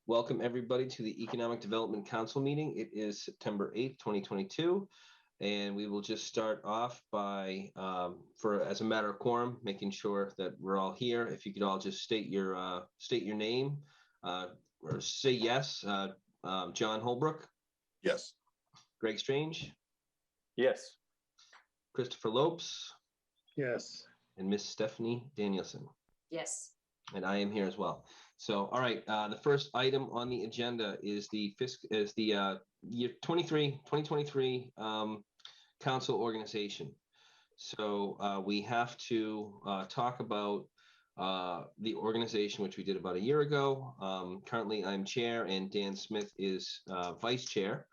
Welcome everybody to the Economic Development Council meeting. It is September 8th, 2022. And we will just start off by, as a matter of quorum, making sure that we're all here. If you could all just state your name or say yes. John Holbrook. Yes. Greg Strange. Yes. Christopher Lopes. Yes. And Miss Stephanie Danielson. Yes. And I am here as well. So, all right, the first item on the agenda is the year 2023 council organization. So we have to talk about the organization, which we did about a year ago. Currently, I'm chair and Dan Smith is vice chair.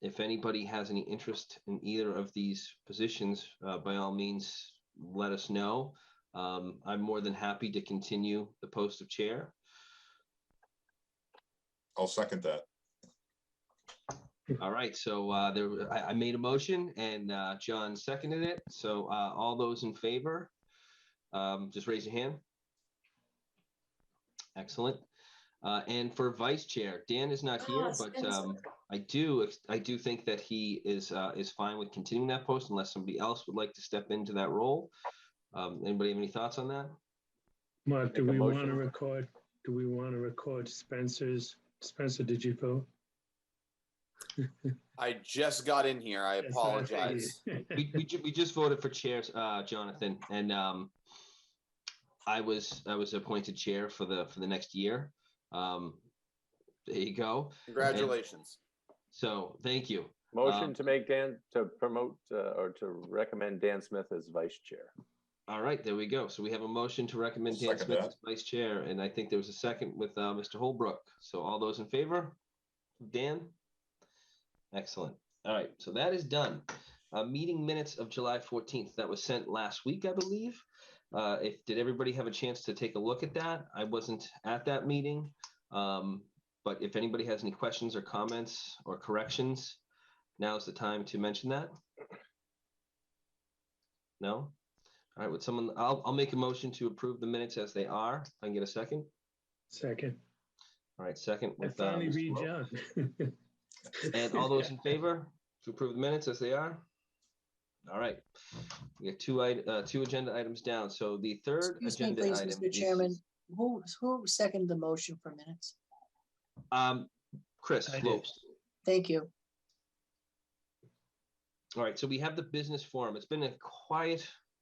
If anybody has any interest in either of these positions, by all means, let us know. I'm more than happy to continue the post of chair. I'll second that. All right, so I made a motion and John seconded it. So all those in favor, just raise your hand. Excellent. And for vice chair, Dan is not here, but I do think that he is fine with continuing that post unless somebody else would like to step into that role. Anybody have any thoughts on that? Mark, do we want to record? Do we want to record Spencer's? Spencer, did you vote? I just got in here. I apologize. we just voted for chairs, Jonathan, and I was appointed chair for the next year. There you go. Congratulations. So thank you. Motion to make Dan to promote or to recommend Dan Smith as vice chair. All right, there we go. So we have a motion to recommend Dan Smith as vice chair, and I think there was a second with Mr. Holbrook. So all those in favor? Dan? Excellent. All right, so that is done. Meeting minutes of July 14th. That was sent last week, I believe. Did everybody have a chance to take a look at that? I wasn't at that meeting, but if anybody has any questions or comments or corrections, now's the time to mention that. No? All right, would someone, I'll make a motion to approve the minutes as they are. I can get a second. Second. All right, second. I finally read John. And all those in favor to approve the minutes as they are? All right, we have two agenda items down. So the third agenda item. Mr. Chairman, who seconded the motion for minutes? Chris Lopes. Thank you. All right, so we have the business forum. It's been a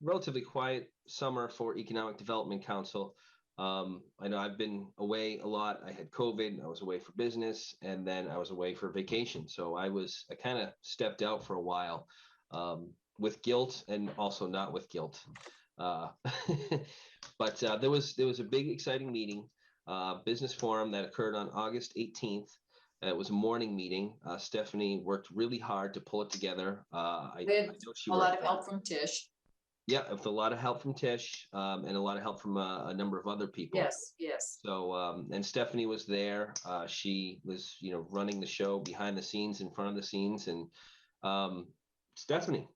relatively quiet summer for Economic Development Council. I know I've been away a lot. I had COVID, I was away for business, and then I was away for vacation. So I kind of stepped out for a while with guilt and also not with guilt. But there was a big, exciting meeting, business forum that occurred on August 18th. It was a morning meeting. Stephanie worked really hard to pull it together. I know she a lot of help from Tish. Yeah, with a lot of help from Tish and a lot of help from a number of other people. Yes. So, and Stephanie was there. She was, running the show behind the scenes, in front of the scenes. And Stephanie,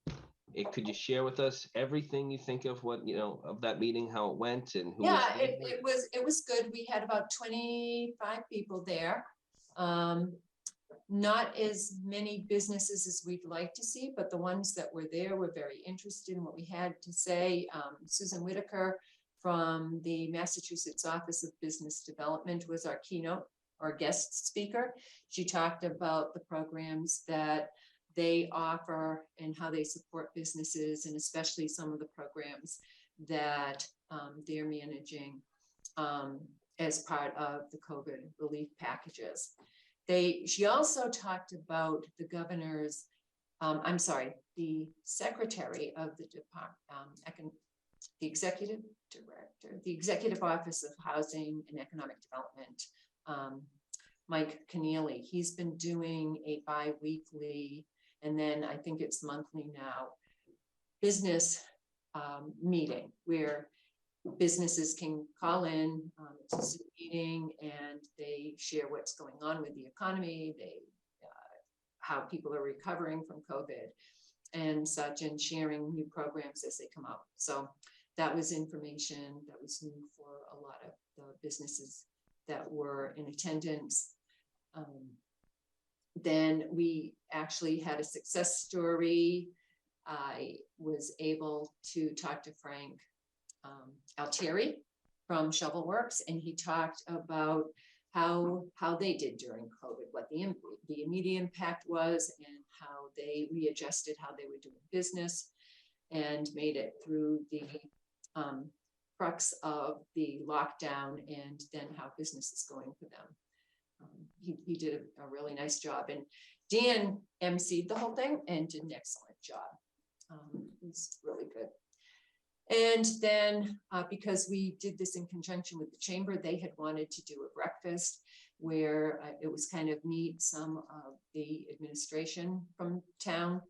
could you share with us everything you think of of that meeting, how it went, and who? Yeah, it was good. We had about 25 people there. Not as many businesses as we'd like to see, but the ones that were there were very interested in what we had to say. Susan Whitaker from the Massachusetts Office of Business Development was our keynote or guest speaker. She talked about the programs that they offer and how they support businesses, and especially some of the programs that they're managing as part of the COVID relief packages. She also talked about the governor's, the secretary of the department, the executive director, the executive office of housing and economic development, Mike Keneally. He's been doing a bi-weekly, and then I think it's monthly now, business meeting where businesses can call in. It's a Zoom meeting, and they share what's going on with the economy, how people are recovering from COVID and such, and sharing new programs as they come out. So that was information that was new for a lot of the businesses that were in attendance. Then we actually had a success story. I was able to talk to Frank Altieri from Shovelworks, and he talked about how they did during COVID, what the immediate impact was, and how they readjusted how they were doing business and made it through the crux of the lockdown, and then how business is going for them. He did a really nice job, and Dan emceed the whole thing and did an excellent job. It was really good. And then because we did this in conjunction with the chamber, they had wanted to do a breakfast where it was kind of meet some of the administration from town.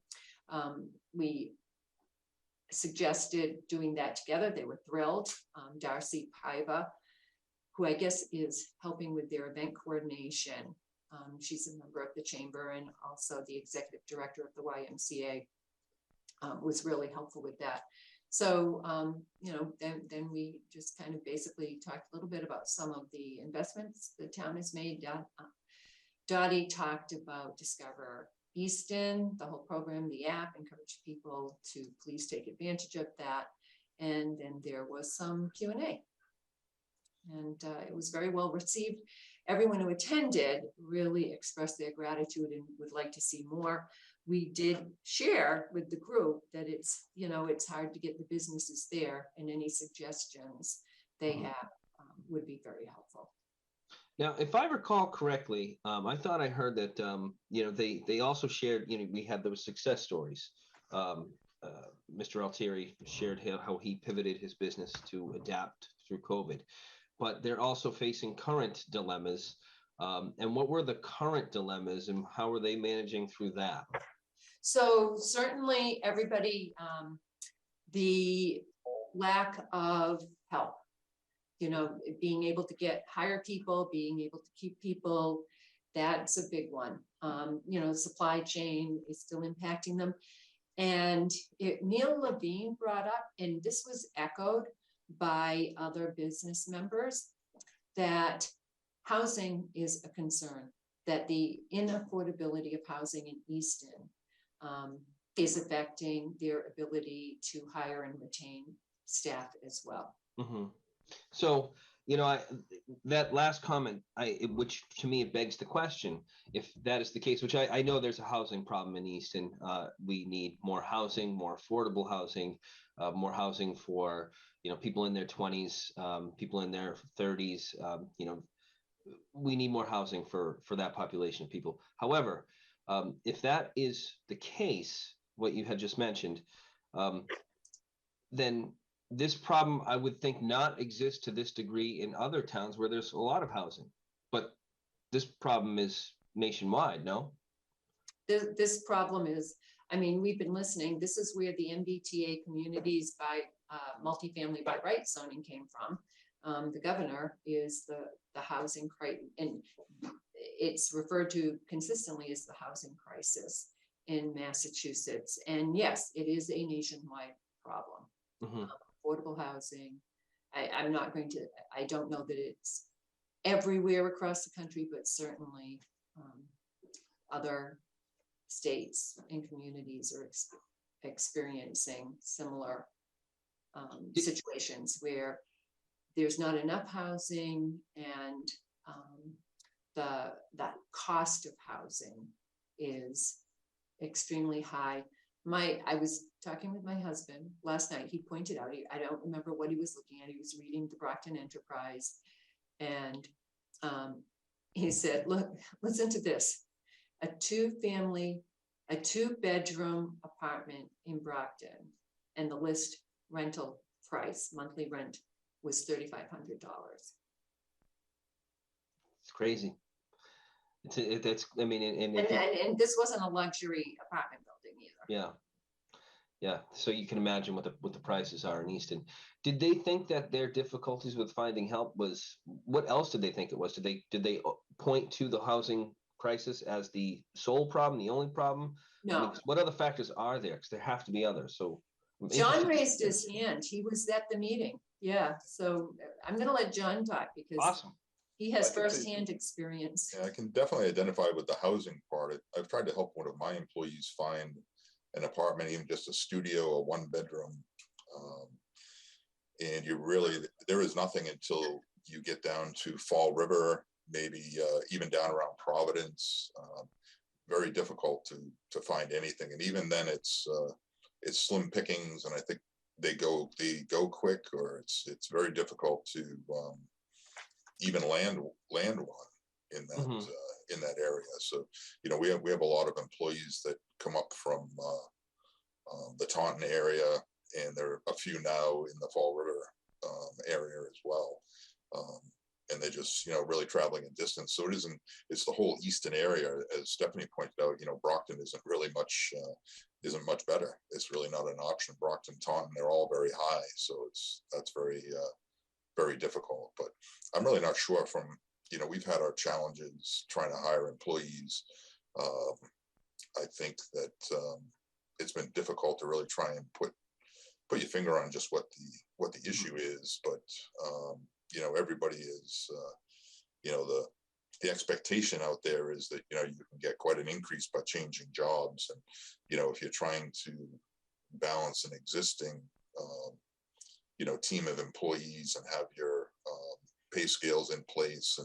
We suggested doing that together. They were thrilled. Darcy Paiva, who I guess is helping with their event coordination. She's a member of the chamber and also the executive director of the YMCA, was really helpful with that. So, you know, then we just kind of basically talked a little bit about some of the investments the town has made. Dottie talked about Discover Easton, the whole program, the app, encouraged people to please take advantage of that. And then there was some Q&A. And it was very well received. Everyone who attended really expressed their gratitude and would like to see more. We did share with the group that it's, you know, it's hard to get the businesses there, and any suggestions they have would be very helpful. Now, if I recall correctly, I thought I heard that, you know, they also shared, you know, we had those success stories. Mr. Altieri shared how he pivoted his business to adapt through COVID, but they're also facing current dilemmas. And what were the current dilemmas and how are they managing through that? So certainly everybody, the lack of help, you know, being able to hire people, being able to keep people, that's a big one. You know, supply chain is still impacting them. And Neil Levine brought up, and this was echoed by other business members, that housing is a concern, that the inaffordability of housing in Easton is affecting their ability to hire and retain staff as well. Mm-hmm. So, you know, that last comment, which to me, it begs the question, if that is the case, which I know there's a housing problem in Easton. We need more housing, more affordable housing, more housing for, you know, people in their 20s, people in their 30s, you know, we need more housing for that population of people. However, if that is the case, what you had just mentioned, then this problem, I would think, not exist to this degree in other towns where there's a lot of housing. But this problem is nationwide, no? This problem is, I mean, we've been listening. This is where the MBTA communities by multifamily by right zoning came from. The governor is the housing crisis, and it's referred to consistently as the housing crisis in Massachusetts. And yes, it is a nationwide problem. Mm-hmm. Affordable housing. I'm not going to, I don't know that it's everywhere across the country, but certainly other states and communities are experiencing similar situations where there's not enough housing, and the cost of housing is extremely high. I was talking with my husband last night. He pointed out, I don't remember what he was looking at. He was reading the Brockton Enterprise, and he said, look, listen to this. A two-bedroom apartment in Brockton, and the list rental price, monthly rent, was $3,500. It's crazy. It's I mean, and this wasn't a luxury apartment building either. Yeah. So you can imagine what the prices are in Easton. Did they think that their difficulties with finding help was, what else did they think it was? Did they point to the housing crisis as the sole problem, the only problem? No. I mean, what other factors are there? Because there have to be others. So John raised his hand. He was at the meeting. Yeah. So I'm going to let John talk because awesome. He has I can see- firsthand experience. Yeah, I can definitely identify with the housing part. I've tried to help one of my employees find an apartment, even just a studio or one bedroom. And there is nothing until you get down to Fall River, maybe even down around Providence. Very difficult to find anything. And even then it's slim pickings, and I think they go quick, or it's very difficult to even land one in that in that area. So we have a lot of employees that come up from the Taunton area, and there are a few now in the Fall River area as well. And they're just really traveling a distance. So it's the whole Easton area, as Stephanie pointed out. Brockton isn't really much isn't much better. It's really not an option. Brockton, Taunton, they're all very high, so that's very very difficult. But I'm really not sure. We've had our challenges trying to hire employees. I think that it's been difficult to really try and put your finger on just what the issue is. But everybody is the expectation out there is that you can get quite an increase by changing jobs. And if you're trying to balance an existing team of employees and have your pay scales in place,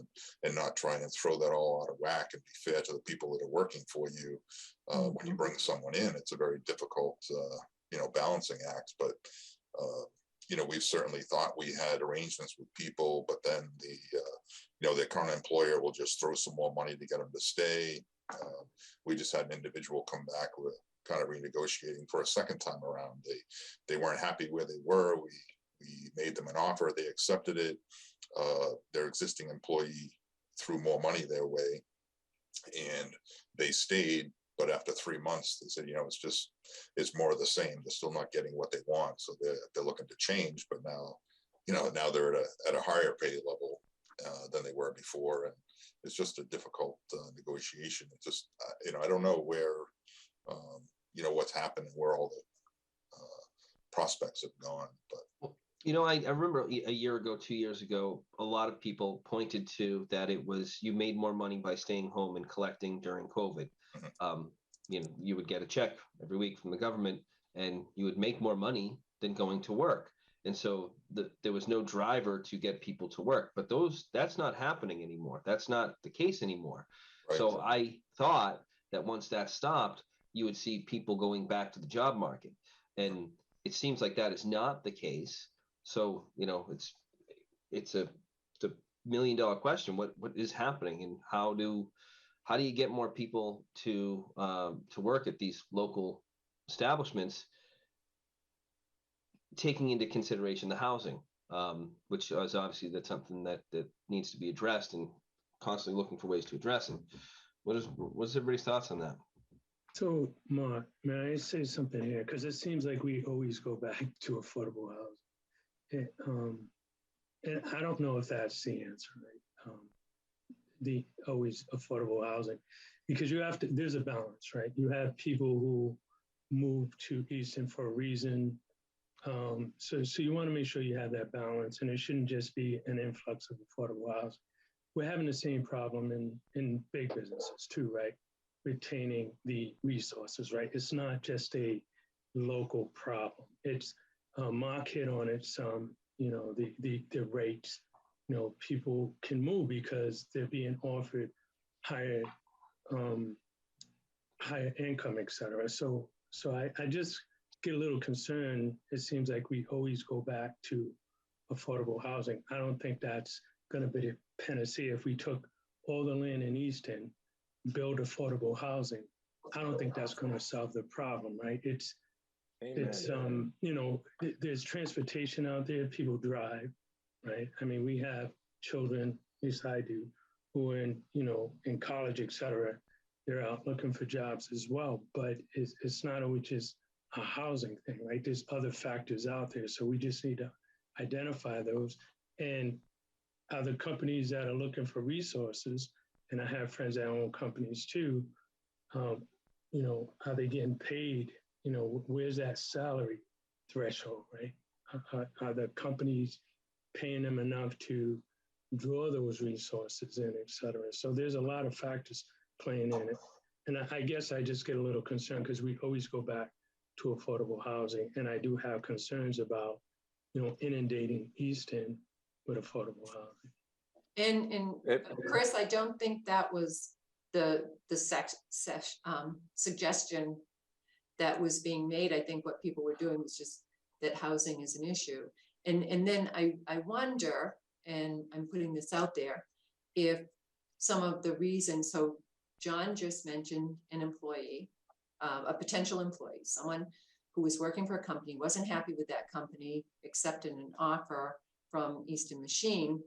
and not trying to throw that all out of whack and be fair to the people that are working for you when you bring someone in, it's a very difficult balancing act. But we've certainly thought we had arrangements with people, but then their current employer will just throw some more money to get them to stay. We just had an individual come back with kind of renegotiating for a second time around. They weren't happy where they were. We made them an offer. They accepted it. Their existing employee threw more money their way, and they stayed. But after 3 months, they said, it's more of the same. They're still not getting what they want, so they're looking to change. But now they're at a higher pay level than they were before, and it's just a difficult negotiation. It's just I don't know where what's happened, where all the prospects have gone. But I remember a year ago, 2 years ago, a lot of people pointed to that it was you made more money by staying home and collecting during COVID. You would get a check every week from the government, and you would make more money than going to work. And so there was no driver to get people to work. But that's not happening anymore. That's not the case anymore. Right. So I thought that once that stopped, you would see people going back to the job market. And it seems like that is not the case. So, it's a $1 million question. What is happening, and how do you get more people to work at these local establishments, taking into consideration the housing, which is obviously that's something that needs to be addressed, and constantly looking for ways to address. And what's everybody's thoughts on that? So, Mark, may I say something here? Because it seems like we always go back to affordable housing. And I don't know if that's the answer, right? The always affordable housing, because there's a balance, right? You have people who move to Easton for a reason. So you want to make sure you have that balance, and it shouldn't just be an influx of affordable housing. We're having the same problem in big businesses too, right? Retaining the resources, right? It's not just a local problem. It's Mark hit on it some, the rates, people can move because they're being offered higher income, et cetera. So I just get a little concerned. It seems like we always go back to affordable housing. I don't think that's going to be a panacea. If we took all the land in Easton, build affordable housing, I don't think that's going to solve the problem, right? There's transportation out there. People drive, right? I mean, we have children, at least I do, who are in college, et cetera. They're out looking for jobs as well, but it's not always just a housing thing, right? There's other factors out there. So we just need to identify those. And other companies that are looking for resources, and I have friends that own companies too, are they getting paid? Where's that salary threshold, right? Are the companies paying them enough to draw those resources in, et cetera. So there's a lot of factors playing in it. And I guess I just get a little concerned because we always go back to affordable housing. And I do have concerns about, inundating Easton with affordable housing. And Chris, I don't think that was the suggestion that was being made. I think what people were doing was just that housing is an issue. And then I wonder, and I'm putting this out there, if some of the reasons, so John just mentioned an employee, a potential employee, someone who was working for a company, wasn't happy with that company, accepted an offer from Easton Machine,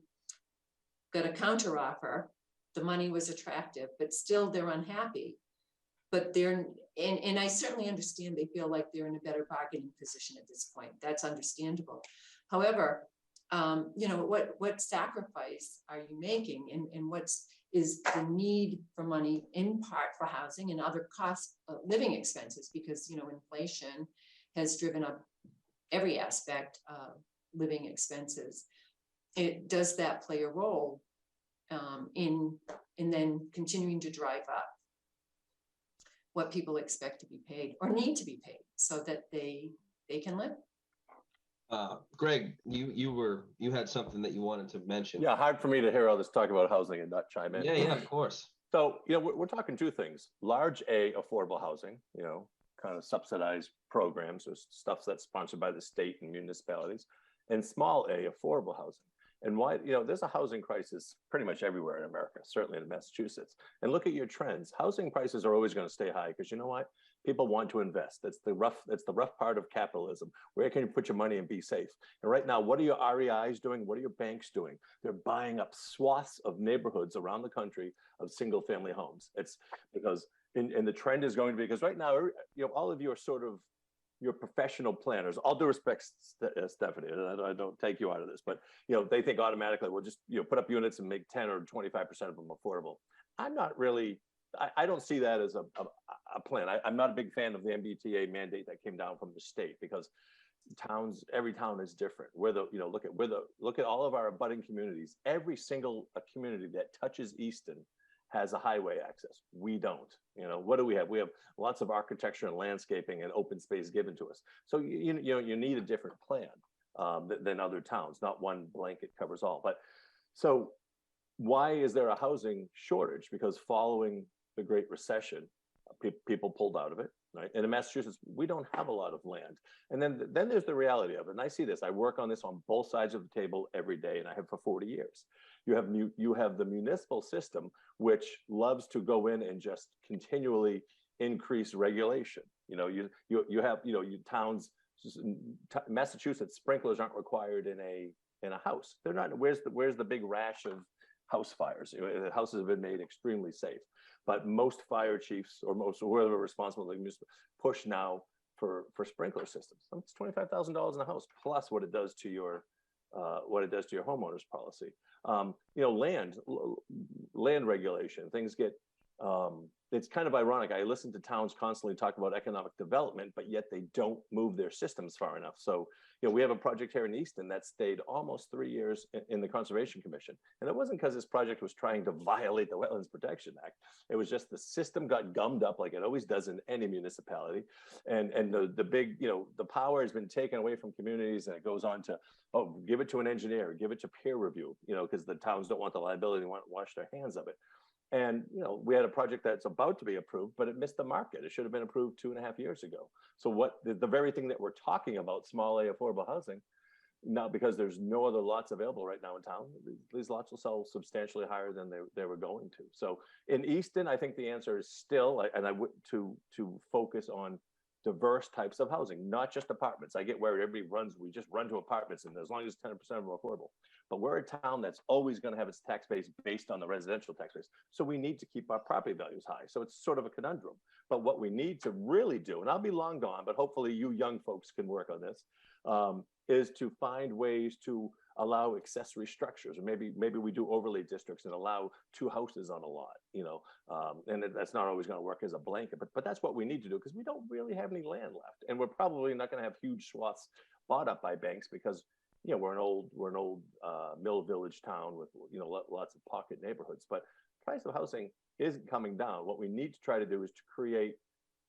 got a counter offer. The money was attractive, but still they're unhappy. But and I certainly understand they feel like they're in a better bargaining position at this point. That's understandable. However, what sacrifice are you making, and is the need for money in part for housing and other cost living expenses, because inflation has driven up every aspect of living expenses. Does that play a role in then continuing to drive up what people expect to be paid or need to be paid so that they can live? Greg, you had something that you wanted to mention. Yeah, hard for me to hear all this talk about housing and not chime in. Yeah, of course. So, we're talking two things: large A, affordable housing, kind of subsidized programs or stuff that's sponsored by the state and municipalities, and small A, affordable housing. And why, there's a housing crisis pretty much everywhere in America, certainly in Massachusetts. And look at your trends. Housing prices are always going to stay high because you know what? People want to invest. That's the rough part of capitalism. Where can you put your money and be safe? And right now, what are your REIs doing? What are your banks doing? They're buying up swaths of neighborhoods around the country of single family homes. It's because, and the trend is going to be, because right now, all of you are sort of your professional planners. All due respect, Stephanie, and I don't take you out of this, but they think automatically we'll just put up units and make 10 or 25% of them affordable. I'm not really. I don't see that as a plan. I'm not a big fan of the MBTA mandate that came down from the state, because every town is different. Look at all of our abutting communities. Every single community that touches Easton has a highway access. We don't. What do we have? We have lots of architecture and landscaping and open space given to us. So you need a different plan than other towns. Not one blanket covers all. But so why is there a housing shortage? Because following the Great Recession, people pulled out of it, right? And in Massachusetts, we don't have a lot of land. And then there's the reality of it. And I see this. I work on this on both sides of the table every day, and I have for 40 years. You have the municipal system, which loves to go in and just continually increase regulation. You have towns. Massachusetts, sprinklers aren't required in a house. They're not. Where's the big rash of house fires? Houses have been made extremely safe, but most fire chiefs or whoever responsible push now for sprinkler systems. It's $25,000 in a house plus what it does to your homeowner's policy. Land regulation, things get, it's kind of ironic. I listen to towns constantly talk about economic development, but yet they don't move their systems far enough. So, we have a project here in Easton that stayed almost 3 years in the Conservation Commission. And it wasn't because this project was trying to violate the Wetlands Protection Act. It was just the system got gummed up like it always does in any municipality. And the big, the power has been taken away from communities, and it goes on to, give it to an engineer, give it to peer review, because the towns don't want the liability, they want to wash their hands of it. And, we had a project that's about to be approved, but it missed the market. It should have been approved 2.5 years ago. So the very thing that we're talking about, small A affordable housing, now because there's no other lots available right now in town, these lots will sell substantially higher than they were going to. So in Easton, I think the answer is still, and I would to focus on diverse types of housing, not just apartments. I get where we just run to apartments, and as long as 10% of them are affordable. But we're a town that's always going to have its tax base based on the residential tax base. So we need to keep our property values high. So it's sort of a conundrum. But what we need to really do, and I'll be long gone, but hopefully you young folks can work on this, is to find ways to allow accessory structures, or maybe we do overlay districts and allow 2 houses on a lot, and that's not always going to work as a blanket, but that's what we need to do, because we don't really have any land left, and we're probably not going to have huge swaths bought up by banks, because we're an old mill village town with, lots of pocket neighborhoods, but price of housing isn't coming down. What we need to try to do is to create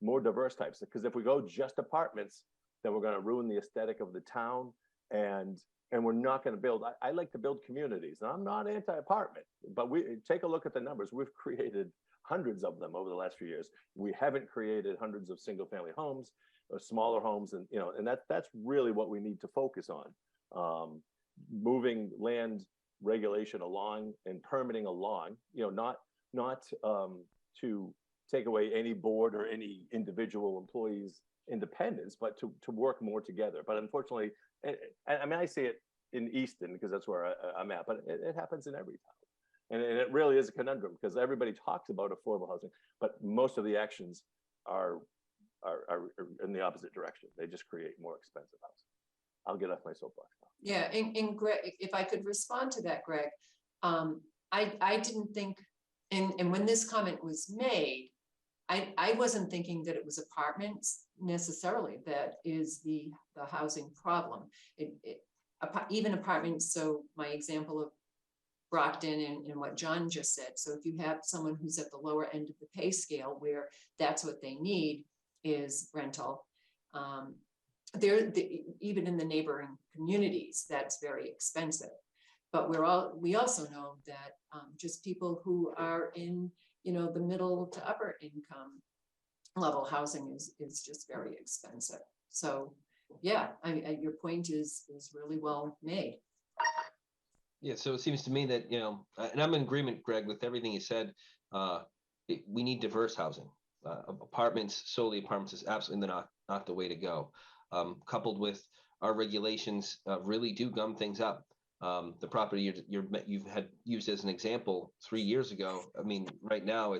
more diverse types, because if we go just apartments, then we're going to ruin the aesthetic of the town, and we're not going to build. I like to build communities, and I'm not anti-apartment, but we take a look at the numbers. We've created hundreds of them over the last few years. We haven't created hundreds of single-family homes or smaller homes, and that's really what we need to focus on. Moving land regulation along and permitting along, not to take away any board or any individual employee's independence, but to work more together. But unfortunately, I mean, I see it in Easton because that's where I'm at, but it happens in every town. And it really is a conundrum because everybody talks about affordable housing, but most of the actions are in the opposite direction. They just create more expensive housing. I'll get off my soapbox now. Yeah, and Greg, if I could respond to that, Greg, I didn't think, and when this comment was made, I wasn't thinking that it was apartments necessarily that is the housing problem. Even apartments, so my example of Brockton and what John just said. So if you have someone who's at the lower end of the pay scale where that's what they need is rental, even in the neighboring communities, that's very expensive. But we also know that just people who are in the middle to upper income level housing is just very expensive. So yeah, your point is really well made. Yeah, so it seems to me that, and I'm in agreement, Greg, with everything you said. We need diverse housing. Solely apartments is absolutely not the way to go. Coupled with our regulations really do gum things up. The property you've had used as an example 3 years ago. I mean, right now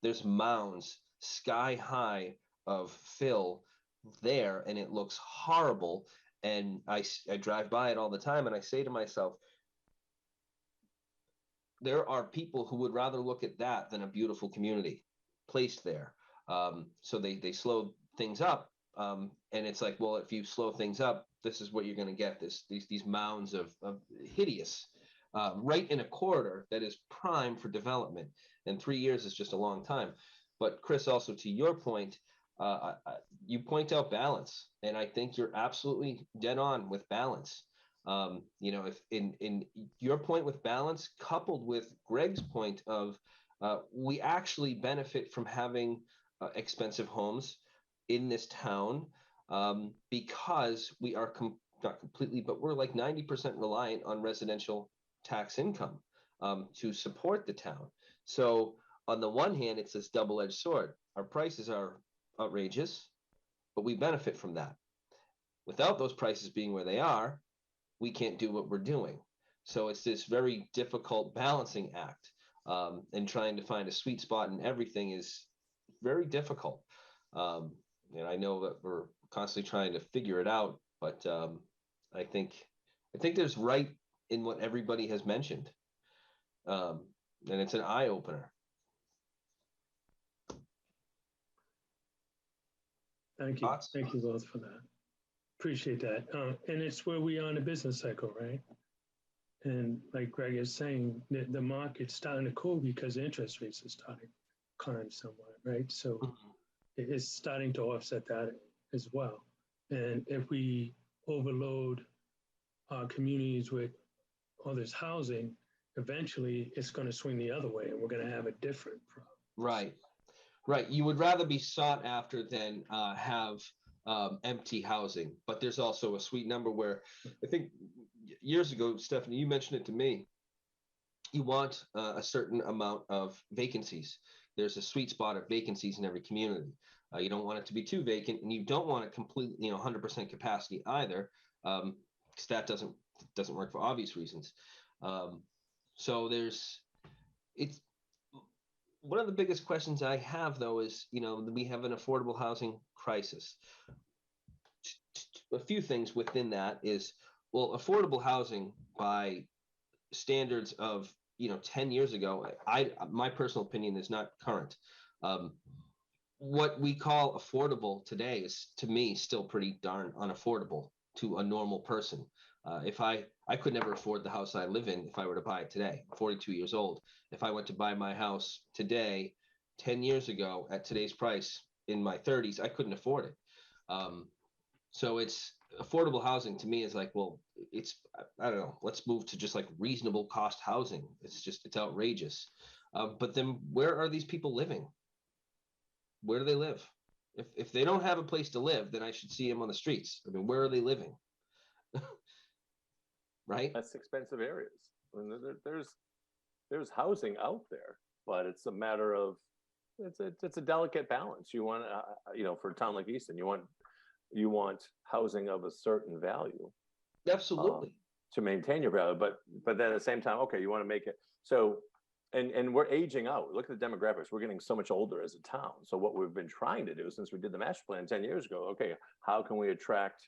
there's mounds sky high of fill there, and it looks horrible. And I drive by it all the time, and I say to myself, there are people who would rather look at that than a beautiful community placed there. So they slow things up. And it's like, well, if you slow things up, this is what you're going to get. These mounds of hideous, right in a corridor that is prime for development. And 3 years is just a long time. But Chris, also to your point, you point out balance, and I think you're absolutely dead on with balance. If in your point with balance, coupled with Greg's point of we actually benefit from having expensive homes in this town because we are not completely, but we're like 90% reliant on residential tax income to support the town. So on the one hand, it's this double-edged sword. Our prices are outrageous, but we benefit from that. Without those prices being where they are, we can't do what we're doing. So it's this very difficult balancing act, and trying to find a sweet spot in everything is very difficult. And I know that we're constantly trying to figure it out, but I think there's right in what everybody has mentioned, and it's an eye opener. Thank you. Thoughts? Thank you both for that. Appreciate that. And it's where we are in a business cycle, right? And like Greg is saying, the market's starting to cool because interest rates are starting to climb somewhat, right? So it's starting to offset that as well. And if we overload our communities with all this housing, eventually it's going to swing the other way, and we're going to have a different problem. Right. You would rather be sought after than have empty housing. But there's also a sweet number where I think years ago, Stephanie, you mentioned it to me. You want a certain amount of vacancies. There's a sweet spot of vacancies in every community. You don't want it to be too vacant, and you don't want it completely, 100% capacity either, because that doesn't work for obvious reasons. So it's one of the biggest questions I have, though, is, we have an affordable housing crisis. A few things within that is, well, affordable housing by standards of 10 years ago, my personal opinion is not current. What we call affordable today is, to me, still pretty darn unaffordable to a normal person. I could never afford the house I live in if I were to buy it today. I'm 42 years old. If I went to buy my house today, 10 years ago at today's price in my 30s, I couldn't afford it. So it's affordable housing to me is like, well, I don't know, let's move to just like reasonable cost housing. It's outrageous. But then where are these people living? Where do they live? If they don't have a place to live, then I should see them on the streets. I mean, where are they living? Right? That's expensive areas. I mean, there's housing out there, but it's a matter of it's a delicate balance. You want for a town like Easton, you want housing of a certain value, Absolutely. to maintain your value, but then at the same time, okay, you want to make it so. And we're aging out. Look at the demographics. We're getting so much older as a town. So what we've been trying to do since we did the master plan 10 years ago, okay, how can we attract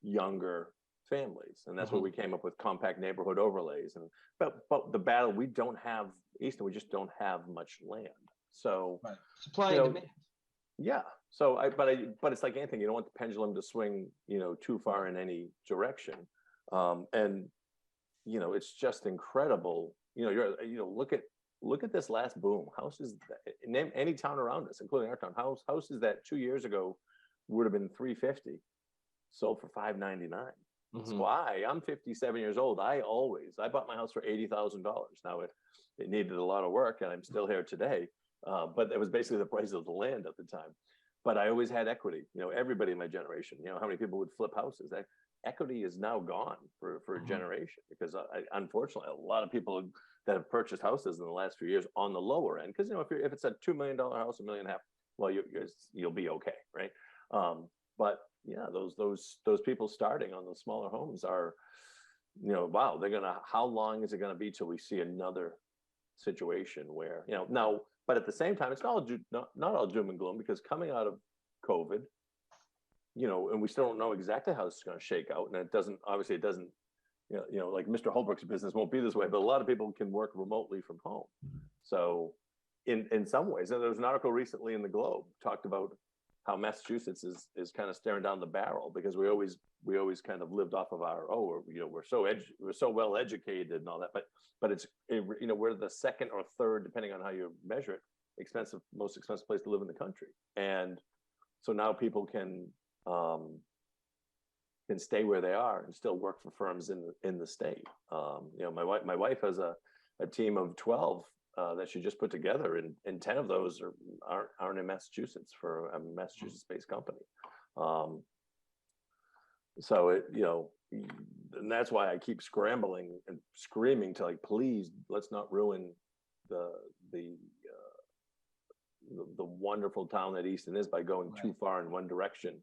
younger families? And that's where we came up with compact neighborhood overlays. And but the battle, we don't have Easton, we just don't have much land. So right. Supply and demand. Yeah. So but it's like anything, you don't want the pendulum to swing, too far in any direction. And it's just incredible. Look at this last boom. Houses, name any town around us, including our town. Houses that 2 years ago would have been $350, sold for $599. So I'm 57 years old. I bought my house for $80,000. Now it needed a lot of work, and I'm still here today. But it was basically the price of the land at the time. But I always had equity. Everybody in my generation. How many people would flip houses? Equity is now gone for a generation, because unfortunately a lot of people that have purchased houses in the last few years on the lower end, because if it's a $2 million house, $1.5 million, well, you'll be okay, right? But yeah, those people starting on the smaller homes are, wow, how long is it gonna be till we see another situation where now? But at the same time, it's not all doom and gloom, because coming out of COVID, and we still don't know exactly how it's going to shake out. And it doesn't, like Mr. Holbrook's business won't be this way, but a lot of people can work remotely from home. So in some ways, and there was an article recently in the Globe talked about how Massachusetts is kind of staring down the barrel, because we always kind of lived off of our, we're so well educated and all that, but it's, we're the second or third, depending on how you measure it, most expensive place to live in the country. And so now people can stay where they are and still work for firms in the state. My wife has a team of 12 that she just put together, and 10 of those aren't in Massachusetts, for a Massachusetts-based company. So and that's why I keep scrambling and screaming to, like, please, let's not ruin the wonderful town that Easton is by going too far in one direction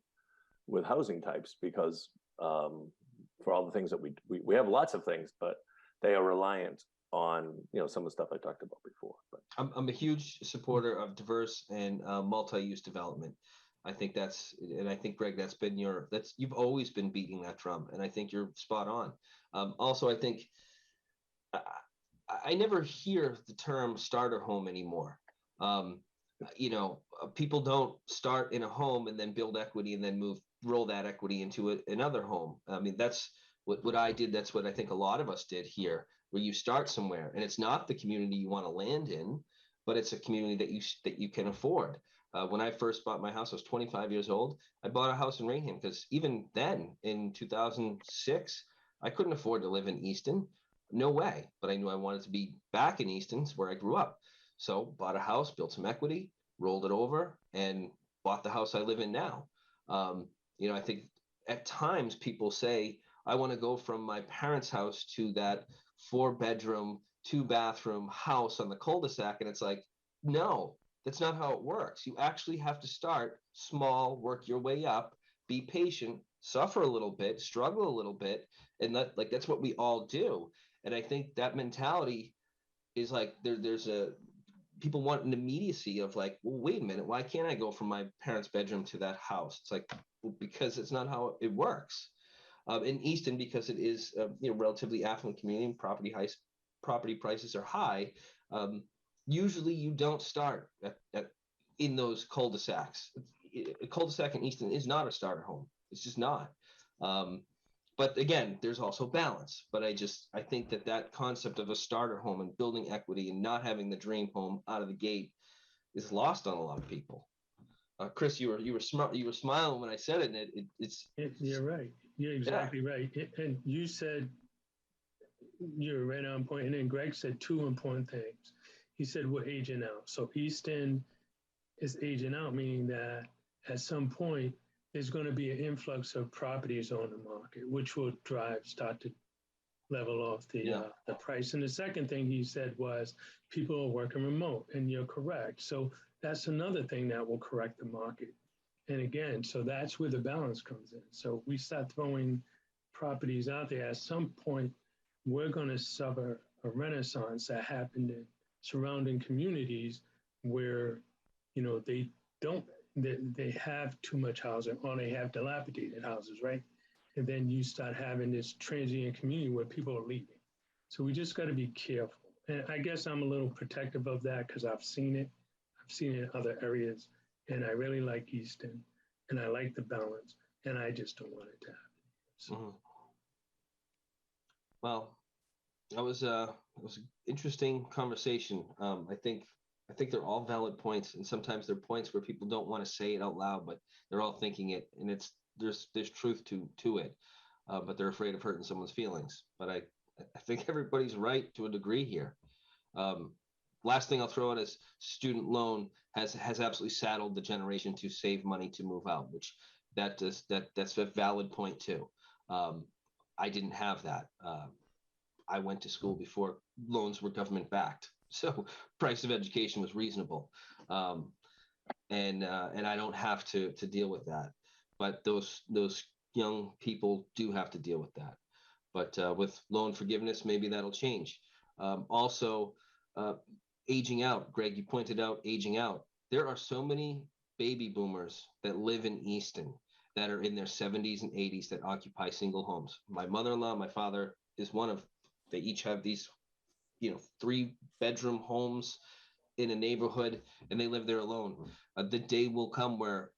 with housing types, because for all the things that we have lots of things, but they are reliant on some of the stuff I talked about before. But I'm a huge supporter of diverse and multi-use development. I think I think, Greg, you've always been beating that drum, and I think you're spot on. Also, I think I never hear the term starter home anymore. People don't start in a home and then build equity and then roll that equity into another home. I mean, that's what I did. That's what I think a lot of us did here, where you start somewhere, and it's not the community you want to land in, but it's a community that you can afford. When I first bought my house, I was 25 years old. I bought a house in Rainham because even then, in 2006, I couldn't afford to live in Easton. No way. But I knew I wanted to be back in Easton, where I grew up. So bought a house, built some equity, rolled it over, and bought the house I live in now. I think at times people say, I want to go from my parents' house to that 4-bedroom, 2-bathroom house on the cul-de-sac. And it's like, no, that's not how it works. You actually have to start small, work your way up, be patient, suffer a little bit, struggle a little bit. And that's what we all do. And I think that mentality is like, people want an immediacy of like, well, wait a minute, why can't I go from my parents' bedroom to that house? It's like, well, because it's not how it works. In Easton, because it is relatively affluent community, property prices are high. Usually, you don't start in those cul-de-sacs. A cul-de-sac in Easton is not a starter home. It's just not. but again, there's also balance. But I think that concept of a starter home and building equity and not having the dream home out of the gate is lost on a lot of people. Chris, you were smart. You were smiling when I said it, and it's. You're right. You're exactly right. And you said you're right on point. And then Greg said two important things. He said we're aging out. So Easton is aging out, meaning that at some point there's going to be an influx of properties on the market, which will start to level off the price. And the second thing he said was people are working remote, and you're correct. So that's another thing that will correct the market. And again, so that's where the balance comes in. So we start throwing properties out there. At some point, we're going to suffer a renaissance that happened in surrounding communities where, you know, they have too much housing, or they have dilapidated houses, right? And then you start having this transient community where people are leaving. So we just got to be careful. And I guess I'm a little protective of that because I've seen it. I've seen it in other areas. And I really like Easton, and I like the balance, and I just don't want it to happen. So. Well, that was an interesting conversation. I think they're all valid points, and sometimes they're points where people don't want to say it out loud, but they're all thinking it, and there's truth to it, but they're afraid of hurting someone's feelings. But I think everybody's right to a degree here. Last thing I'll throw out is student loan has absolutely saddled the generation to save money to move out, which that's a valid point too. I didn't have that. I went to school before loans were government backed, so price of education was reasonable, and I don't have to deal with that. But those young people do have to deal with that. But with loan forgiveness, maybe that'll change. Also, aging out. Greg, you pointed out aging out. There are so many baby boomers that live in Easton that are in their 70s and 80s that occupy single homes. My mother-in-law, my father is one of. They each have these, 3-bedroom homes in a neighborhood, and they live there alone. The day will come where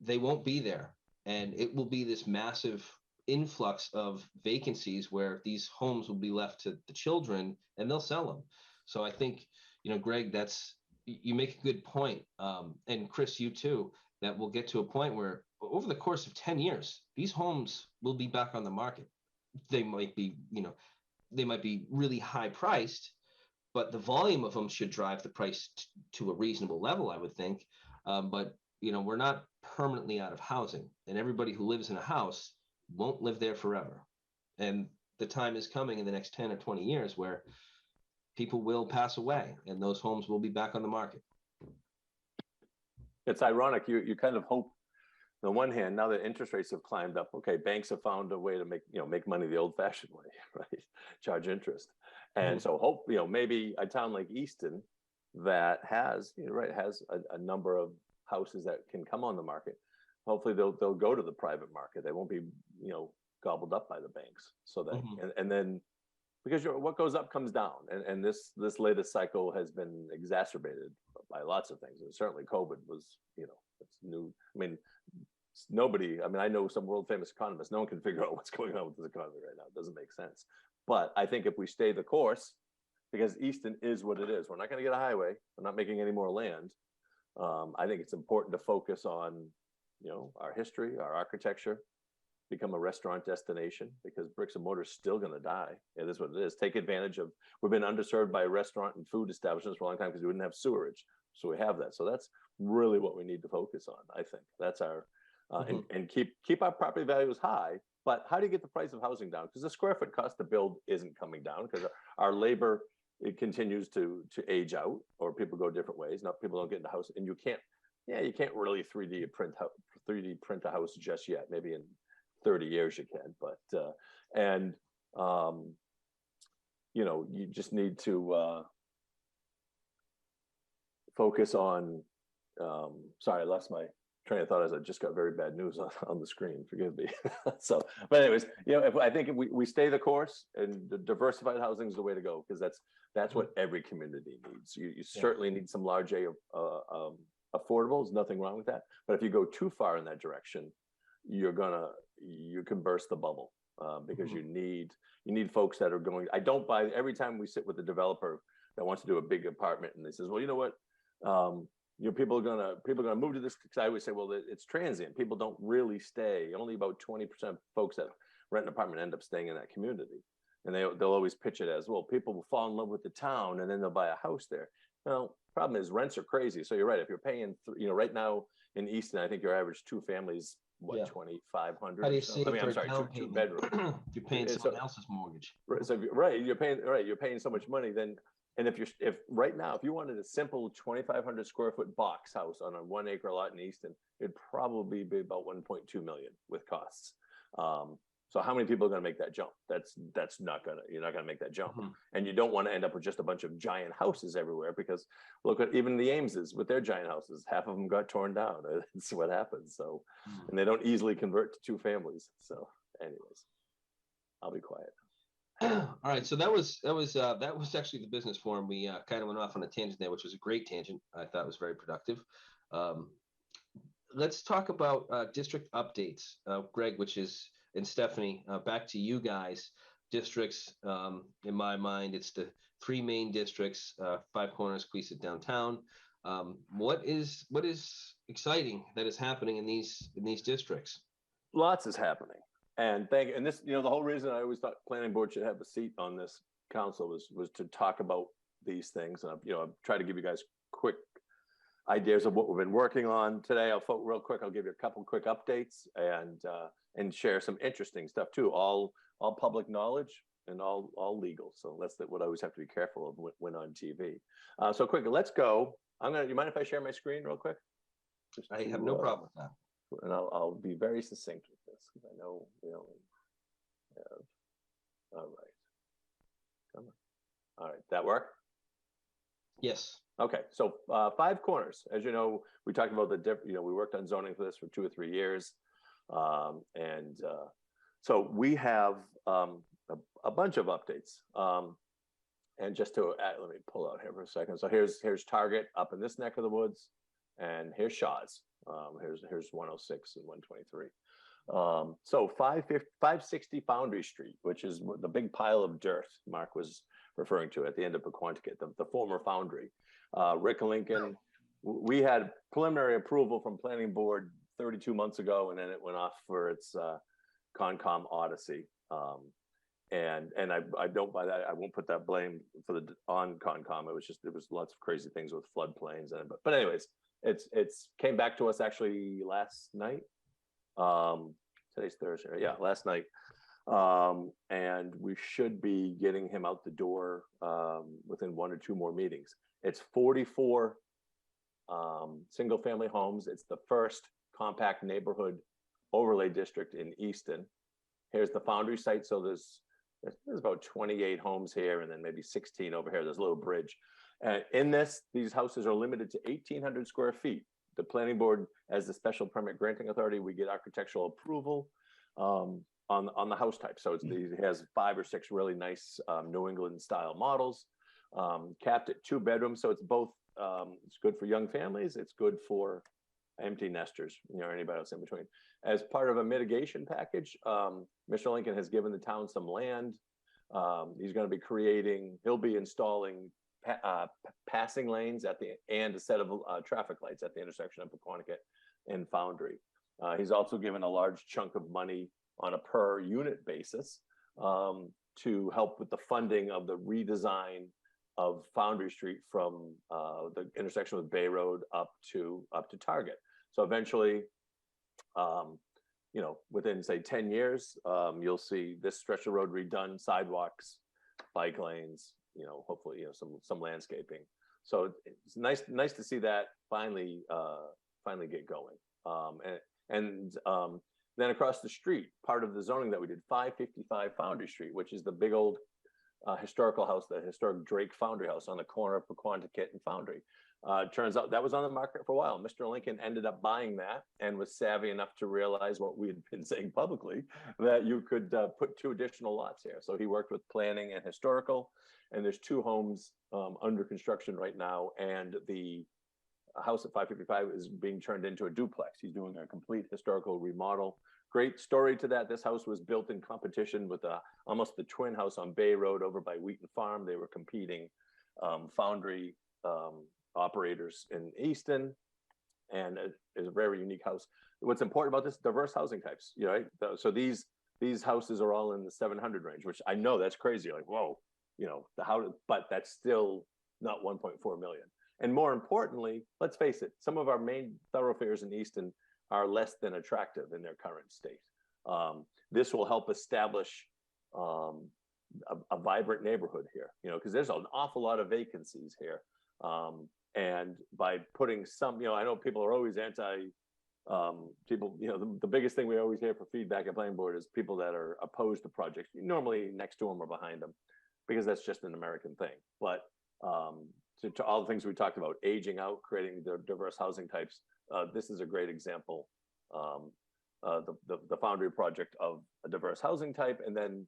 they won't be there, and it will be this massive influx of vacancies where these homes will be left to the children, and they'll sell them. So I think, Greg, you make a good point, and Chris, you too, that we'll get to a point where over the course of 10 years, these homes will be back on the market. They might be, they might be really high priced, but the volume of them should drive the price to a reasonable level, I would think. But we're not permanently out of housing, and everybody who lives in a house won't live there forever. And the time is coming in the next 10 or 20 years where people will pass away, and those homes will be back on the market. It's ironic. You kind of hope, on the one hand, now that interest rates have climbed up, okay, banks have found a way to make money the old-fashioned way, right? Charge interest, and so hope maybe a town like Easton that has has a number of houses that can come on the market. Hopefully they'll go to the private market. They won't be gobbled up by the banks. So that and then because what goes up comes down, and this latest cycle has been exacerbated by lots of things, and certainly COVID was it's new. I mean, nobody. I mean, I know some world famous economists. No one can figure out what's going on with this economy right now. It doesn't make sense. But I think if we stay the course, because Easton is what it is, we're not going to get a highway. We're not making any more land. I think it's important to focus on our history, our architecture, become a restaurant destination, because bricks and mortar is still going to die. It is what it is. Take advantage of. We've been underserved by restaurant and food establishments for a long time because we didn't have sewerage. So we have that. So that's really what we need to focus on. I think that's our and keep our property values high. But how do you get the price of housing down? Because the square foot cost to build isn't coming down, because our labor, it continues to age out, or people go different ways. Now people don't get into house, and you can't really 3D print a house just yet. Maybe in 30 years you can, but you just need to focus on. Sorry, I lost my train of thought as I just got very bad news on the screen. Forgive me. So, but anyways, I think if we stay the course, and diversified housing is the way to go, because that's what every community needs. You certainly need some large A affordable. There's nothing wrong with that. But if you go too far in that direction, you can burst the bubble. because you need folks that are going. I don't buy every time we sit with a developer that wants to do a big apartment and they says, well, you know what, people are gonna move to this. Because I always say, well, it's transient. People don't really stay. Only about 20% of folks that rent an apartment end up staying in that community. And they'll always pitch it as, well, people will fall in love with the town and then they'll buy a house there. Well, problem is rents are crazy. So you're right. If you're paying, right now in Easton, I think your average two families, what, 2,500? How do you see? I mean, I'm sorry, two bedroom. You're paying someone else's mortgage. Right. So you're paying so much money then. And if right now, if you wanted a simple 2,500 square foot box house on a 1 acre lot in Easton, it'd probably be about 1.2 million with costs. So how many people are going to make that jump? You're not going to make that jump. Mm-hmm. And you don't want to end up with just a bunch of giant houses everywhere, because look at even the Ameses with their giant houses, half of them got torn down. It's what happens. So, and they don't easily convert to two families. So anyways, I'll be quiet. All right, so that was actually the business forum. We kind of went off on a tangent there, which was a great tangent. I thought it was very productive. Let's talk about district updates, Greg, and Stephanie. Back to you guys. Districts, in my mind, it's the three main districts: Five Corners, Queeset, Downtown. What is exciting that is happening in these districts? Lots is happening. And this, the whole reason I always thought planning board should have a seat on this council was to talk about these things. And I've tried to give you guys quick ideas of what we've been working on today. Real quick, I'll give you a couple quick updates and share some interesting stuff too. All public knowledge and all legal. So that's what I always have to be careful of when on TV. So quickly, let's go. You mind if I share my screen real quick? I have no problem with that. And I'll be very succinct with this because I know we only have. All right. Come on. All right. That work? Yes. Okay. So Five Corners, as you know, we talked about we worked on zoning for this for 2 or 3 years. So we have a bunch of updates. And just to let me pull out here for a second. So here's Target up in this neck of the woods, and here's Shaw's. Here's 106 and 123. So 560 Foundry Street, which is the big pile of dirt Mark was referring to at the end of Pequantucket, the former foundry. Rick Lincoln, we had preliminary approval from planning board 32 months ago, and then it went off for its Concom Odyssey. And I don't buy that. I won't put that blame on Concom. It was lots of crazy things with floodplains and but anyways, it's came back to us actually last night. Today's Thursday. Yeah, last night. And we should be getting him out the door within 1 or 2 more meetings. It's 44 single family homes. It's the first compact neighborhood overlay district in Easton. Here's the foundry site. So there's about 28 homes here, and then maybe 16 over here. There's a little bridge. In these houses are limited to 1,800 square feet. The planning board, as the special permit granting authority, we get architectural approval on the house type. So it has 5 or 6 really nice New England style models, capped at 2 bedrooms. So it's both. It's good for young families. It's good for empty nesters, anybody else in between. As part of a mitigation package, Mr. Lincoln has given the town some land. He's going to be he'll be installing passing lanes and a set of traffic lights at the intersection of Pequantucket and Foundry. He's also given a large chunk of money on a per unit basis to help with the funding of the redesign of Foundry Street from the intersection with Bay Road up to Target. So eventually, within say 10 years, you'll see this stretch of road redone, sidewalks, bike lanes, hopefully, some landscaping. So it's nice to see that finally get going. Then across the street, part of the zoning that we did, 555 Foundry Street, which is the big old historical house, the historic Drake Foundry house on the corner of Pequantucket and Foundry. Turns out that was on the market for a while. Mr. Lincoln ended up buying that and was savvy enough to realize what we had been saying publicly, that you could put 2 additional lots here. So he worked with planning and historical, and there's 2 homes under construction right now. And the house at 555 is being turned into a duplex. He's doing a complete historical remodel. Great story to that. This house was built in competition with almost the twin house on Bay Road over by Wheaton Farm. They were competing foundry operators in Easton, and it is a very unique house. What's important about this, diverse housing types, right? So these houses are all in the 700 range, which I know that's crazy. Like, whoa, but that's still not 1.4 million. And more importantly, let's face it, some of our main thoroughfares in Easton are less than attractive in their current state. This will help establish a vibrant neighborhood here, because there's an awful lot of vacancies here. And by putting some, I know people are always the biggest thing we always hear for feedback at planning board is people that are opposed to projects, normally next to them or behind them, because that's just an American thing. But to all the things we talked about, aging out, creating the diverse housing types, this is a great example. The Foundry project of a diverse housing type, and then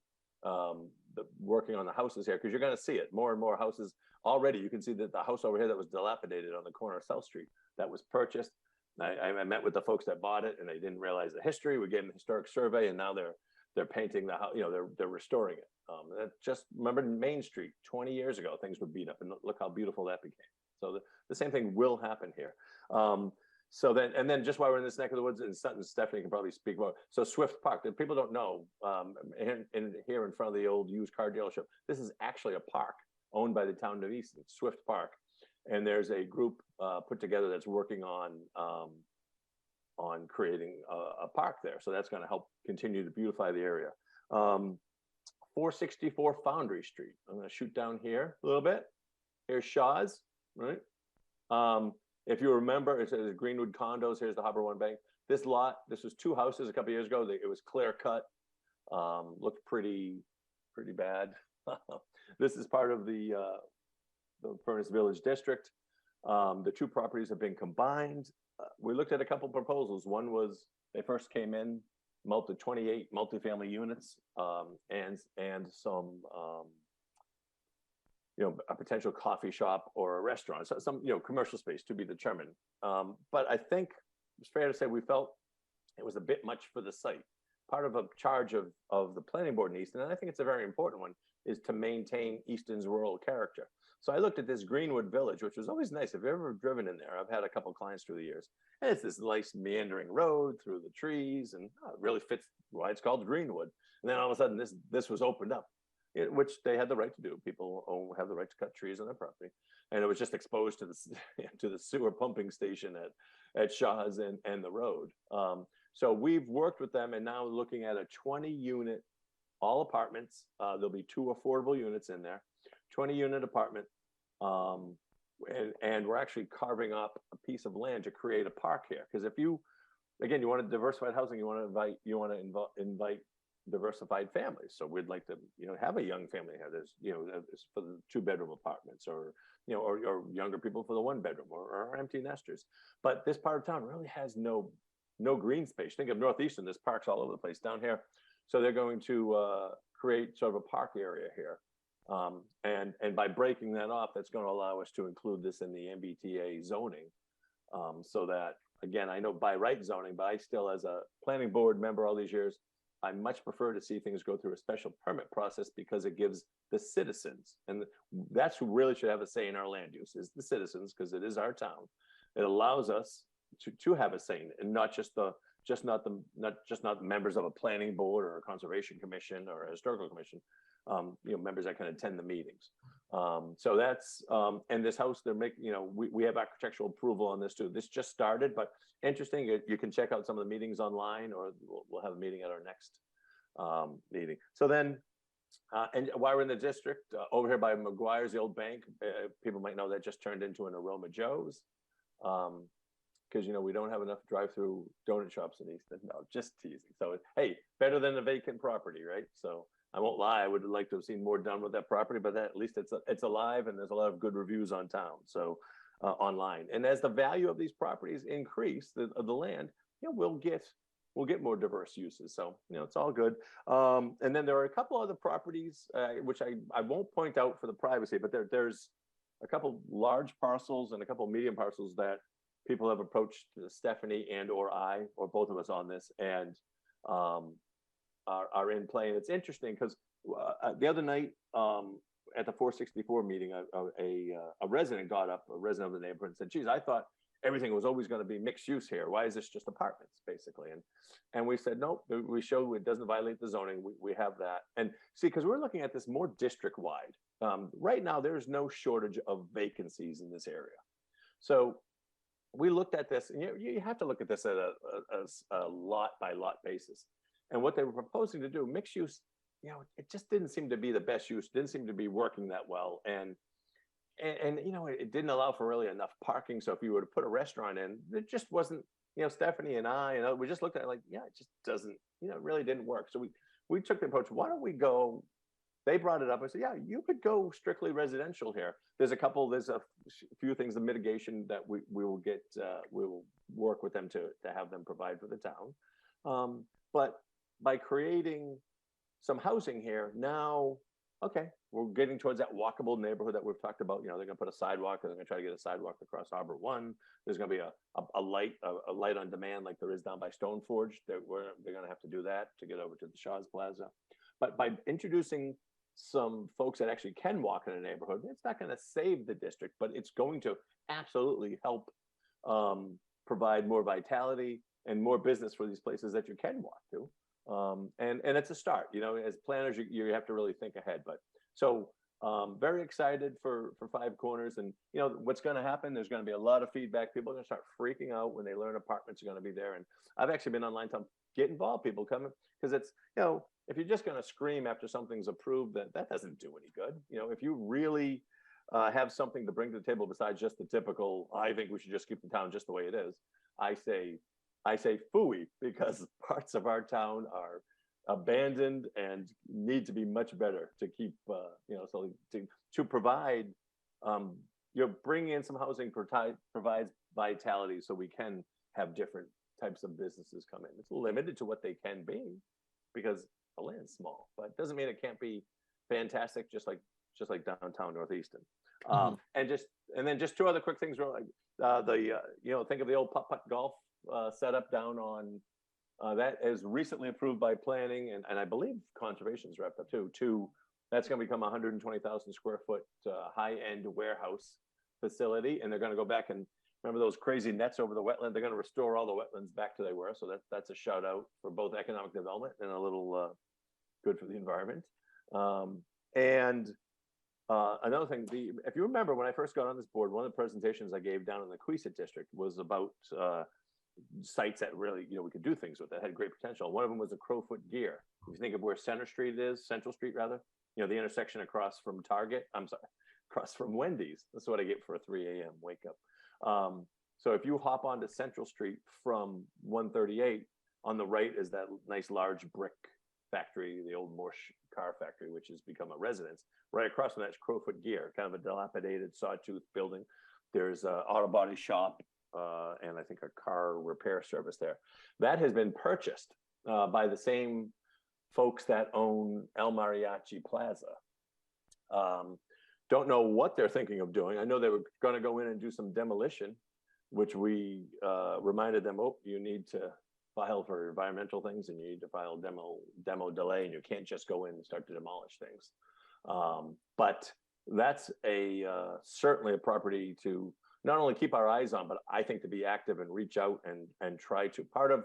working on the houses here, because you're going to see it more and more houses already. You can see that the house over here that was dilapidated on the corner of South Street, that was purchased. I met with the folks that bought it, and they didn't realize the history. We gave them the historic survey, and now they're painting the house. They're restoring it. Just remember Main Street 20 years ago, things were beat up, and look how beautiful that became. So the same thing will happen here. So then just while we're in this neck of the woods, and Stephanie can probably speak more. So Swift Park, that people don't know, here in front of the old used car dealership, this is actually a park owned by the town of Easton, Swift Park. And there's a group put together that's working on creating a park there. So that's going to help continue to beautify the area. 464 Foundry Street. I'm going to shoot down here a little bit. Here's Shaw's, right? If you remember, it says Greenwood Condos. Here's the Harbor One Bank. This lot, this was two houses a couple of years ago. It was clear cut, looked pretty bad. This is part of the Furnace Village District. The two properties have been combined. We looked at a couple proposals. One was, they first came in, 28 multifamily units, and some, a potential coffee shop or a restaurant, so some, commercial space to be determined. But I think it's fair to say we felt it was a bit much for the site. Part of a charge of the planning board in Easton, and I think it's a very important one, is to maintain Easton's rural character. So I looked at this Greenwood Village, which was always nice. If you've ever driven in there, I've had a couple clients through the years. And it's this nice meandering road through the trees, and it really fits why it's called Greenwood. And then all of a sudden, this was opened up, which they had the right to do. People have the right to cut trees on their property, and it was just exposed to the sewer pumping station at Shaw's and the road. So we've worked with them, and now looking at a 20-unit, all apartments. There'll be 2 affordable units in there, 20-unit apartment, and we're actually carving up a piece of land to create a park here. Because if you want to diversified housing, you want to invite diversified families. So we'd like to, have a young family here. There's, for the 2-bedroom apartments, or younger people for the 1-bedroom, or empty nesters. But this part of town really has no green space. Think of Northeastern, there's parks all over the place down here. So they're going to create sort of a park area here. And by breaking that off, that's going to allow us to include this in the MBTA zoning. So that, again, I know by right zoning, but I still, as a planning board member all these years, I much prefer to see things go through a special permit process, because it gives the citizens, and that's who really should have a say in our land use, is the citizens, because it is our town. It allows us to have a say, and not members of a planning board or a conservation commission or a historical commission, members that can attend the meetings. So that's, and this house, they're making, we have architectural approval on this too. This just started, but interesting. You can check out some of the meetings online, or we'll have a meeting at our next meeting. So then, and while we're in the district, over here by McGuire's, the old bank, people might know that just turned into an Aroma Joe's. Because we don't have enough drive-through donut shops in Easton. No, just teasing. So hey, better than a vacant property, right? So I won't lie, I would like to have seen more done with that property, but at least it's alive, and there's a lot of good reviews on town, so online. And as the value of these properties increase, the land, we'll get more diverse uses. So it's all good. And then there are a couple other properties which I won't point out for the privacy, but there's a couple large parcels and a couple medium parcels that people have approached Stephanie and or I or both of us on this, and are in play. And it's interesting because the other night at the 464 meeting, a resident got up, a resident of the neighborhood, and said, "Geez, I thought everything was always going to be mixed use here. Why is this just apartments, basically?" And we said, nope, we showed it doesn't violate the zoning. We have that. And see, because we're looking at this more district wide. Right now, there's no shortage of vacancies in this area. So we looked at this, and you have to look at this at a lot by lot basis. And what they were proposing to do, mixed use, it just didn't seem to be the best use, didn't seem to be working that well. And it didn't allow for really enough parking. So if you were to put a restaurant in, it just wasn't, Stephanie and I, we just looked at it like, it just doesn't, it really didn't work. So we took the approach, why don't we go, they brought it up. I said, yeah, you could go strictly residential here. There's a few things, the mitigation that we will get, we will work with them to have them provide for the town. But by creating some housing here now, okay, we're getting towards that walkable neighborhood that we've talked about. They're going to put a sidewalk, and they're going to try to get a sidewalk across Harbor One. There's going to be a light on demand like there is down by Stone Forge. They're going to have to do that to get over to the Shaw's Plaza. But by introducing some folks that actually can walk in a neighborhood, it's not going to save the district, but it's going to absolutely help provide more vitality and more business for these places that you can walk to. And it's a start, as planners, you have to really think ahead. But so very excited for Five Corners. And, what's going to happen, there's going to be a lot of feedback. People are going to start freaking out when they learn apartments are going to be there. And I've actually been online telling, get involved, people coming, because it's, if you're just going to scream after something's approved, that doesn't do any good. If you really have something to bring to the table besides just the typical, I think we should just keep the town just the way it is, I say phooey, because parts of our town are abandoned and need to be much better to keep, so to provide, bringing in some housing provides vitality so we can have different types of businesses come in. It's limited to what they can be because the land's small, but it doesn't mean it can't be fantastic, just like downtown North Easton. And then just two other quick things. Think of the old putt-putt golf setup down on that is recently approved by planning, and I believe conservation's wrapped up too. That's going to become a 120,000 square foot high-end warehouse facility, and they're going to go back and remember those crazy nets over the wetland. They're going to restore all the wetlands back to they were. So that's a shout out for both economic development and a little good for the environment. Another thing, if you remember when I first got on this board, one of the presentations I gave down in the Queeset district was about sites that really, we could do things with that had great potential. One of them was a Crowfoot Gear. If you think of where Central Street, rather, the intersection across from across from Wendy's. That's what I get for a 3 a.m. wake up. So if you hop onto Central Street from 138, on the right is that nice large brick factory, the old Morse car factory, which has become a residence. Right across from that's Crowfoot Gear, kind of a dilapidated sawtooth building. There's an auto body shop and I think a car repair service there. That has been purchased by the same folks that own El Mariachi Plaza. Don't know what they're thinking of doing. I know they were going to go in and do some demolition, which we reminded them, you need to file for environmental things and you need to file demo delay, and you can't just go in and start to demolish things. But that's certainly a property to not only keep our eyes on, but I think to be active and reach out and try to part of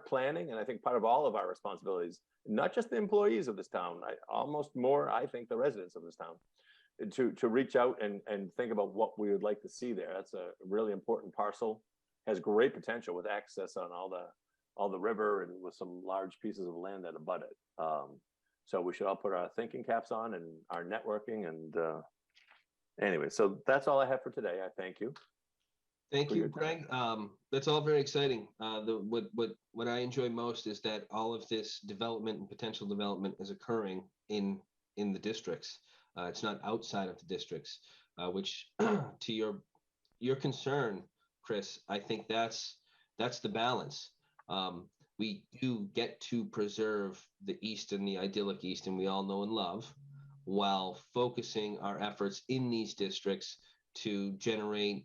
planning. And I think part of all of our responsibilities, not just the employees of this town, I think the residents of this town, to reach out and think about what we would like to see there. That's a really important parcel, has great potential with access on all the river and with some large pieces of land that abut it. So we should all put our thinking caps on and our networking. And anyway, so that's all I have for today. I thank you. Thank you, Greg. That's all very exciting. What I enjoy most is that all of this development and potential development is occurring in the districts. It's not outside of the districts, which to your concern, Chris, I think that's the balance. We do get to preserve the Easton, the idyllic Easton we all know and love, while focusing our efforts in these districts to generate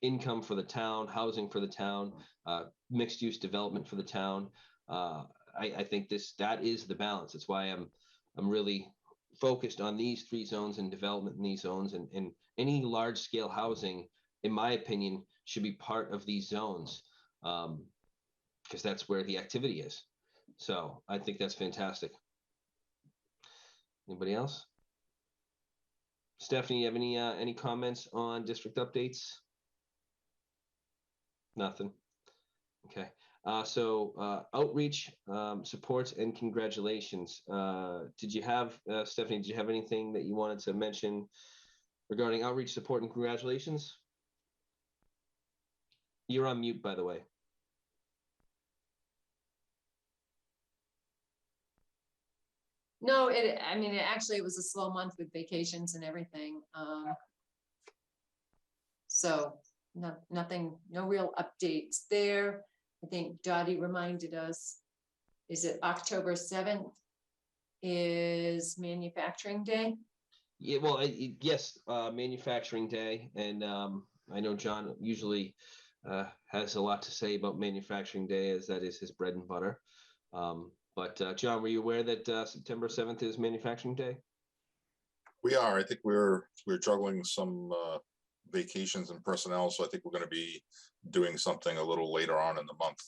income for the town, housing for the town, mixed use development for the town. I think that is the balance. That's why I'm really focused on these 3 zones and development in these zones, and any large scale housing, in my opinion, should be part of these zones, because that's where the activity is. So I think that's fantastic. Anybody else? Stephanie, you have any comments on district updates? Nothing. Okay. So outreach, supports, and congratulations. Did you have, Stephanie, did you have anything that you wanted to mention regarding outreach, support, and congratulations? You're on mute, by the way. No, it actually, it was a slow month with vacations and everything. So nothing, no real updates there. I think Dottie reminded us, is it October 7th is Manufacturing Day? Yeah, well, yes, Manufacturing Day. And I know John usually has a lot to say about Manufacturing Day, as that is his bread and butter. But John, were you aware that September 7th is Manufacturing Day? We are. I think we're juggling some vacations and personnel, so I think we're going to be doing something a little later on in the month,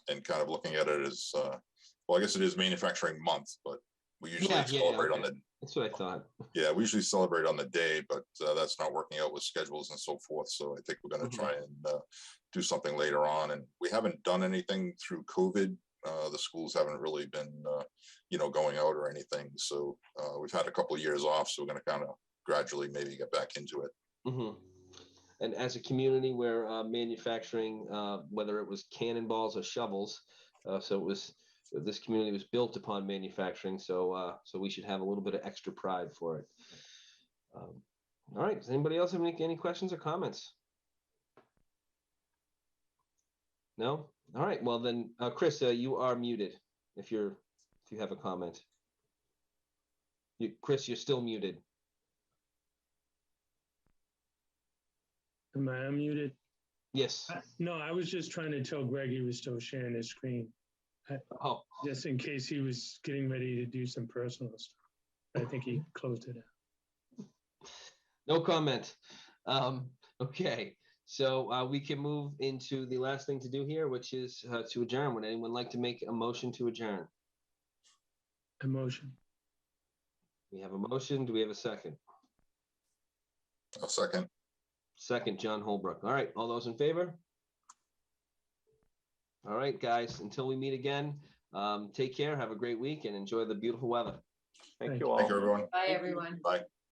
and kind of looking at it as well. I guess it is Manufacturing Month, but we usually celebrate on the. That's what I thought. Yeah, we usually celebrate on the day, but that's not working out with schedules and so forth. So I think we're going to try and do something later on. And we haven't done anything through COVID. The schools haven't really been, going out or anything. So we've had a couple of years off. So we're going to kind of gradually maybe get back into it. And as a community where manufacturing, whether it was cannonballs or shovels, this community was built upon manufacturing. So we should have a little bit of extra pride for it. All right. Does anybody else have any questions or comments? No? All right. Well then, Chris, you are muted if you have a comment. Chris, you're still muted. Am I unmuted? Yes. No, I was just trying to tell Greg he was still sharing his screen. Just in case he was getting ready to do some personal stuff. I think he closed it out. No comment. Okay. So we can move into the last thing to do here, which is to adjourn. Would anyone like to make a motion to adjourn? A motion. We have a motion. Do we have a second? A second. Second, John Holbrook. All right. All those in favor? All right, guys. Until we meet again, take care. Have a great week and enjoy the beautiful weather. Thank you all. Thank you, everyone. Bye, everyone. Bye.